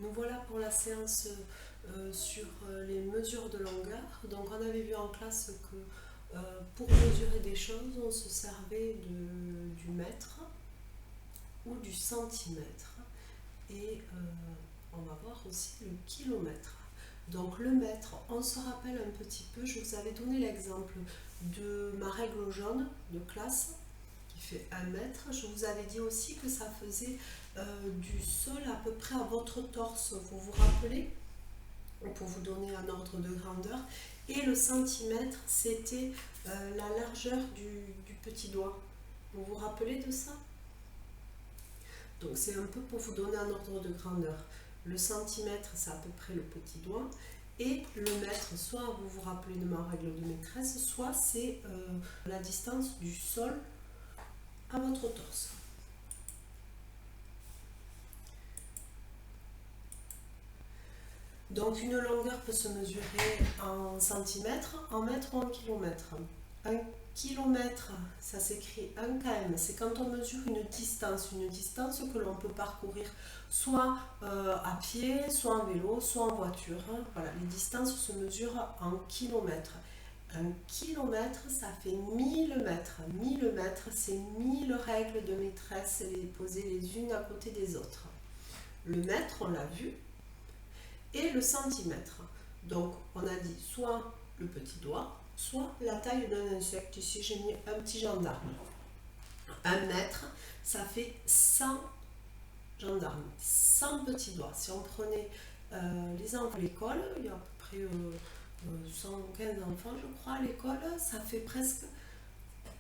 Nous voilà pour la séance sur les mesures de longueur. Donc on avait vu en classe que pour mesurer des choses, on se servait du mètre ou du centimètre. Et on va voir aussi le kilomètre. Donc le mètre, on se rappelle un petit peu, je vous avais donné l'exemple de ma règle jaune de classe qui fait 1 mètre. Je vous avais dit aussi que ça faisait du sol à peu près à votre torse, vous vous rappelez, pour vous donner un ordre de grandeur. Et le centimètre, c'était la largeur du petit doigt. Vous vous rappelez de ça? Donc c'est un peu pour vous donner un ordre de grandeur. Le centimètre, c'est à peu près le petit doigt. Et le mètre, soit vous vous rappelez de ma règle de maîtresse, soit c'est la distance du sol à votre torse. Donc une longueur peut se mesurer en centimètres, en mètres ou en kilomètres. Un kilomètre, ça s'écrit 1 km, c'est quand on mesure une distance que l'on peut parcourir soit à pied, soit en vélo, soit en voiture. Voilà, les distances se mesurent en kilomètres. Un kilomètre, ça fait 1000 mètres. 1000 mètres, c'est 1000 règles de maîtresse posées les unes à côté des autres. Le mètre, on l'a vu, et le centimètre. Donc, on a dit soit le petit doigt, soit la taille d'un insecte. Ici, j'ai mis un petit gendarme. 1 mètre, ça fait 100 gendarmes, 100 petits doigts. Si on prenait les enfants à l'école, il y a à peu près 115 enfants, je crois, à l'école, ça fait presque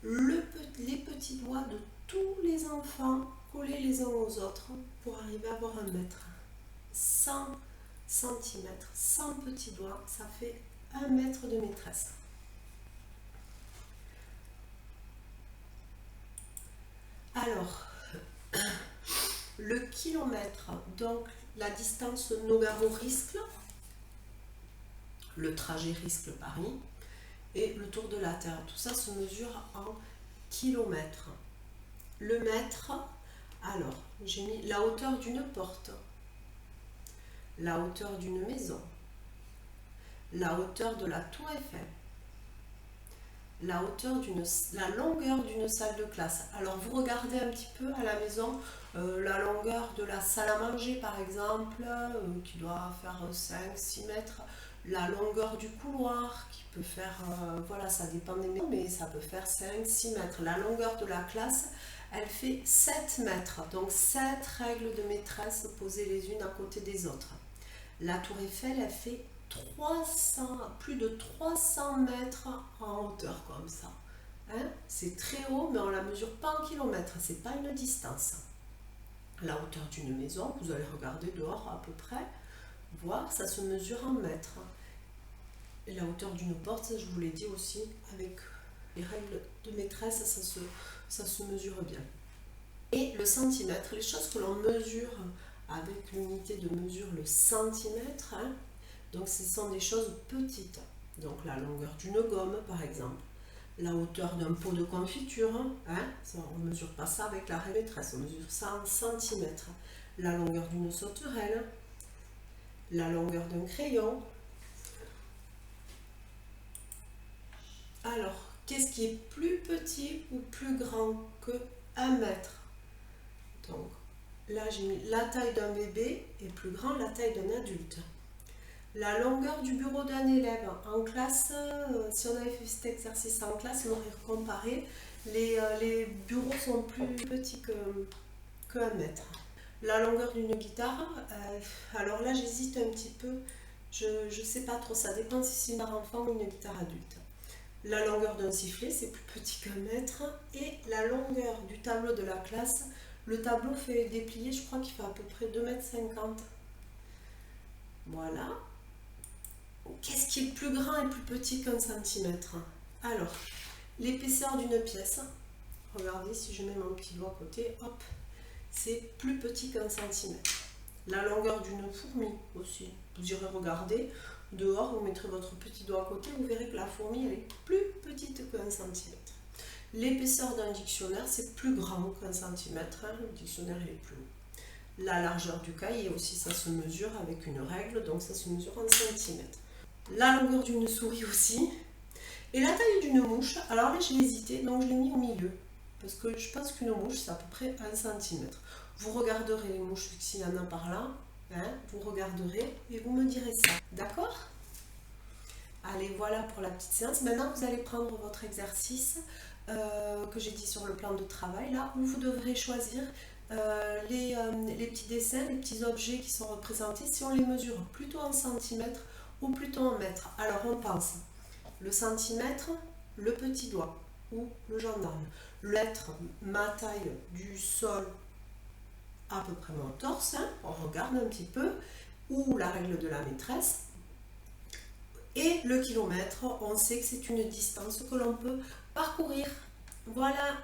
les petits doigts de tous les enfants collés les uns aux autres pour arriver à avoir 1 mètre. 100 centimètres, 100 petits doigts, ça fait 1 mètre de maîtresse. Alors, le kilomètre, donc la distance Nogaro-Riscle, le trajet Riscle-Paris et le tour de la Terre, tout ça se mesure en kilomètres. Le mètre, alors, j'ai mis la hauteur d'une porte, la hauteur d'une maison, la hauteur de la tour Eiffel, la longueur d'une salle de classe. Alors vous regardez un petit peu à la maison la longueur de la salle à manger par exemple, qui doit faire 5-6 mètres, la longueur du couloir qui peut faire, voilà, ça dépend des maisons, mais ça peut faire 5-6 mètres. La longueur de la classe, elle fait 7 mètres, donc 7 règles de maîtresse posées les unes à côté des autres. La tour Eiffel, elle fait plus de 300 mètres en hauteur comme ça. Hein? C'est très haut, mais on ne la mesure pas en kilomètres, c'est pas une distance. La hauteur d'une maison, vous allez regarder dehors à peu près, voir, ça se mesure en mètres. Et la hauteur d'une porte, ça je vous l'ai dit aussi, avec les règles de maîtresse, ça se mesure bien. Et le centimètre, les choses que l'on mesure avec l'unité de mesure, le centimètre, hein, donc ce sont des choses petites. Donc la longueur d'une gomme par exemple, la hauteur d'un pot de confiture, hein, ça, on ne mesure pas ça avec la règle maîtresse, on mesure ça en centimètres. La longueur d'une sauterelle, la longueur d'un crayon. Alors, qu'est-ce qui est plus petit ou plus grand que 1 mètre? Donc là j'ai mis la taille d'un bébé et plus grand la taille d'un adulte. La longueur du bureau d'un élève en classe, si on avait fait cet exercice en classe, on aurait comparé, les bureaux sont plus petits que 1 mètre. La longueur d'une guitare, alors là j'hésite un petit peu, je ne sais pas trop, ça dépend si c'est une guitare enfant ou une guitare adulte. La longueur d'un sifflet, c'est plus petit qu'1 mètre, et la longueur du tableau de la classe, le tableau fait déplier, je crois qu'il fait à peu près 2,50 m. Voilà. Qu'est-ce qui est plus grand et plus petit qu'un centimètre? Alors, l'épaisseur d'une pièce, regardez si je mets mon petit doigt à côté, hop, c'est plus petit qu'un centimètre. La longueur d'une fourmi aussi, vous irez regarder, dehors, vous mettrez votre petit doigt à côté, vous verrez que la fourmi elle est plus petite qu'un centimètre. L'épaisseur d'un dictionnaire, c'est plus grand qu'un centimètre, hein, le dictionnaire il est plus haut. La largeur du cahier aussi, ça se mesure avec une règle, donc ça se mesure en centimètres. La longueur d'une souris aussi. Et la taille d'une mouche, alors là j'ai hésité, donc je l'ai mis au milieu. Parce que je pense qu'une mouche, c'est à peu près 1 centimètre. Vous regarderez les mouches s'il y en a par là. Hein, vous regarderez et vous me direz ça. D'accord? Allez, voilà pour la petite séance. Maintenant, vous allez prendre votre exercice que j'ai dit sur le plan de travail, là, où vous devrez choisir les petits dessins, les petits objets qui sont représentés, si on les mesure plutôt en centimètres ou plutôt en mètres. Alors, on pense le centimètre, le petit doigt ou le gendarme. L'être, ma taille du sol à peu près mon torse, hein, on regarde un petit peu, ou la règle de la maîtresse. Et le kilomètre, on sait que c'est une distance que l'on peut parcourir. Voilà.